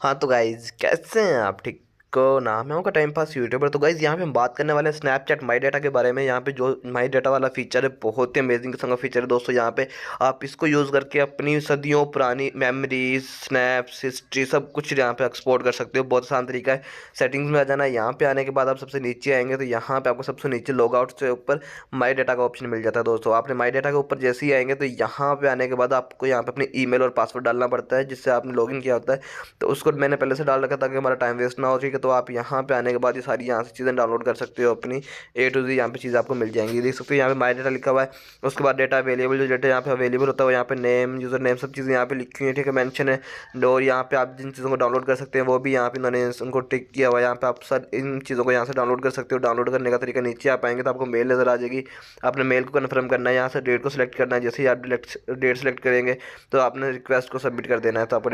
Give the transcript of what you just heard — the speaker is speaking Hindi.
हाँ तो गाइज कैसे हैं आप? ठीक को नाम है का टाइम पास यूट्यूबर। तो गाइज यहाँ पे हम बात करने वाले हैं स्नैपचैट माई डाटा के बारे में। यहाँ पे जो माई डाटा वाला फीचर है बहुत ही अमेजिंग किस्म का फीचर है दोस्तों। यहाँ पे आप इसको यूज़ करके अपनी सदियों पुरानी मेमोरीज, स्नैप्स, हिस्ट्री सब कुछ यहाँ पे एक्सपोर्ट कर सकते हो। बहुत आसान तरीका है। सेटिंग्स में आ जाना है। यहाँ पे आने के बाद आप सबसे नीचे आएंगे तो यहाँ पे आपको सबसे नीचे लॉग आउट से ऊपर माई डाटा का ऑप्शन मिल जाता है दोस्तों। आपने माई डाटा के ऊपर जैसे ही आएंगे तो यहाँ पे आने के बाद आपको यहाँ पे अपनी ईमेल और पासवर्ड डालना पड़ता है जिससे आपने लॉगिन किया होता है। तो उसको मैंने पहले से डाल रखा ताकि हमारा टाइम वेस्ट ना हो। ठीक है, तो आप यहाँ पे आने के बाद ये सारी यहाँ से चीज़ें डाउनलोड कर सकते हो। अपनी ए टू जी यहाँ पे चीज़ आपको मिल जाएंगी। देख सकते हो यहाँ पे माई डाटा लिखा हुआ है। उसके बाद डेटा अवेलेबल, जो डेटा यहाँ पे अवेलेबल होता है वो यहाँ पे नेम, यूज़र नेम, सब चीज़ें यहाँ पे लिखी हुई है। ठीक है, मेंशन है। और यहाँ पे आप जिन चीज़ों को डाउनलोड कर सकते हैं वो भी यहाँ पे इन्होंने उनको टिक किया हुआ है। यहाँ पे आप सर इन चीज़ों को यहाँ से डाउनलोड कर सकते हो। डाउनलोड करने का तरीका, नीचे आप आएंगे तो आपको मेल नज़र आ जाएगी। आपने मेल को कन्फर्म करना है, यहाँ से डेट को सिलेक्ट करना है। जैसे ही आप डेट सेलेक्ट करेंगे तो आपने रिक्वेस्ट को सबमिट कर देना है तो आपको